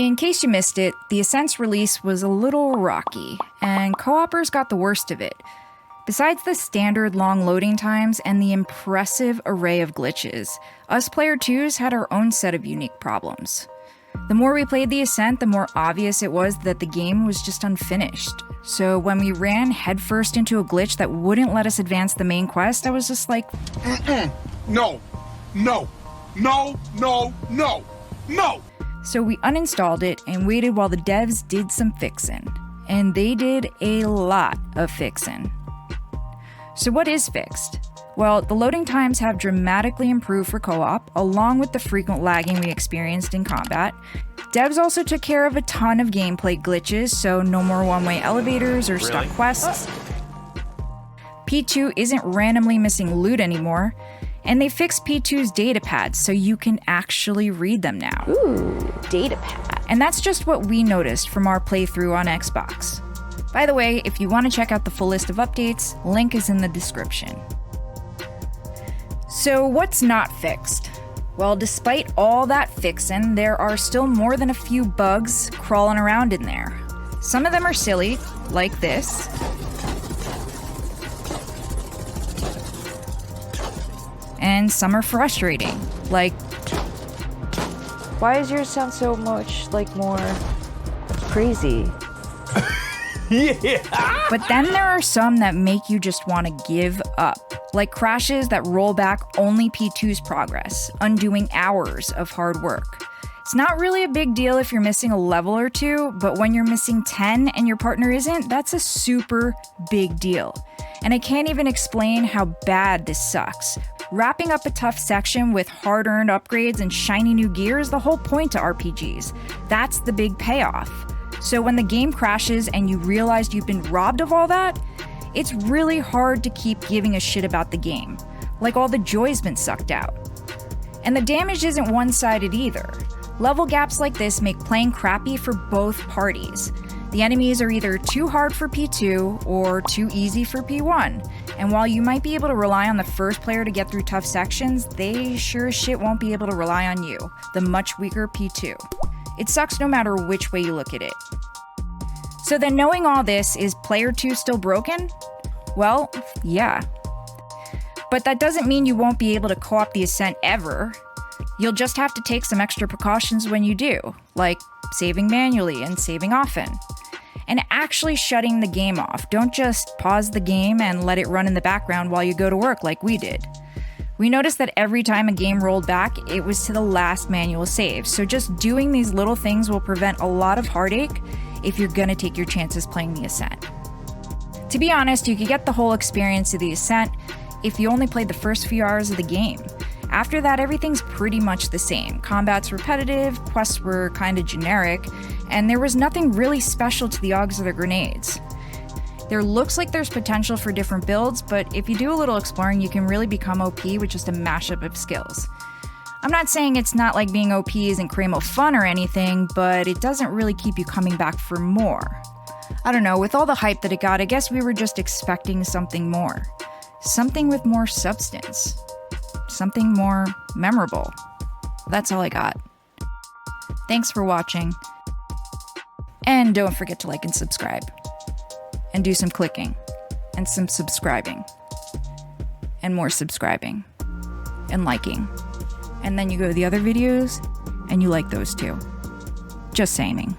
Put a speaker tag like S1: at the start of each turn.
S1: In case you missed it, the Ascent's release was a little rocky, and co-opers got the worst of it. Besides the standard long loading times and the impressive array of glitches, us player 2s had our own set of unique problems. The more we played the Ascent, the more obvious it was that the game was just unfinished. So when we ran headfirst into a glitch that wouldn't let us advance the main quest, I was just like,
S2: No.
S1: So we uninstalled it and waited while the devs did some fixin'. And they did a lot of fixin'. So what is fixed? Well, the loading times have dramatically improved for co-op, along with the frequent lagging we experienced in combat. Devs also took care of a ton of gameplay glitches, so no more one-way elevators or stuck quests. P2 isn't randomly missing loot anymore, and they fixed P2's data pads so you can actually read them now.
S3: Ooh, data pad.
S1: And that's just what we noticed from our playthrough on Xbox. By the way, if you want to check out the full list of updates, link is in the description. So what's not fixed? Well, despite all that fixin', there are still more than a few bugs crawling around in there. Some of them are silly, like this. And some are frustrating, like...
S3: Why does yours sound so much like more crazy?
S2: Yeah.
S1: But then there are some that make you just want to give up, like crashes that roll back only P2's progress, undoing hours of hard work. It's not really a big deal if you're missing a level or two, but when you're missing 10 and your partner isn't, that's a super big deal. And I can't even explain how bad this sucks. Wrapping up a tough section with hard-earned upgrades and shiny new gear is the whole point to RPGs. That's the big payoff. So when the game crashes and you realize you've been robbed of all that, it's really hard to keep giving a shit about the game. Like all the joy's been sucked out. And the damage isn't one-sided either. Level gaps like this make playing crappy for both parties. The enemies are either too hard for P2 or too easy for P1. And while you might be able to rely on the first player to get through tough sections, they sure as shit won't be able to rely on you, the much weaker P2. It sucks no matter which way you look at it. So then knowing all this, is player 2 still broken? Well, yeah. But that doesn't mean you won't be able to co-op the Ascent ever. You'll just have to take some extra precautions when you do, like saving manually and saving often. And actually shutting the game off. Don't just pause the game and let it run in the background while you go to work like we did. We noticed that every time a game rolled back, it was to the last manual save, so just doing these little things will prevent a lot of heartache if you're gonna take your chances playing the Ascent. To be honest, you could get the whole experience of the Ascent if you only played the first few hours of the game. After that, everything's pretty much the same. Combat's repetitive, quests were kinda generic, and there was nothing really special to the AUGs or the grenades. There looks like there's potential for different builds, but if you do a little exploring, you can really become OP with just a mashup of skills. I'm not saying it's not like being OP isn't Cremo fun or anything, but it doesn't really keep you coming back for more. I don't know, with all the hype that it got, I guess we were just expecting something more. Something with more substance. Something more memorable. That's all I got. Thanks for watching. And don't forget to like and subscribe. And do some clicking. And some subscribing. And more subscribing. And liking. And then you go to the other videos, and you like those too. Just saying.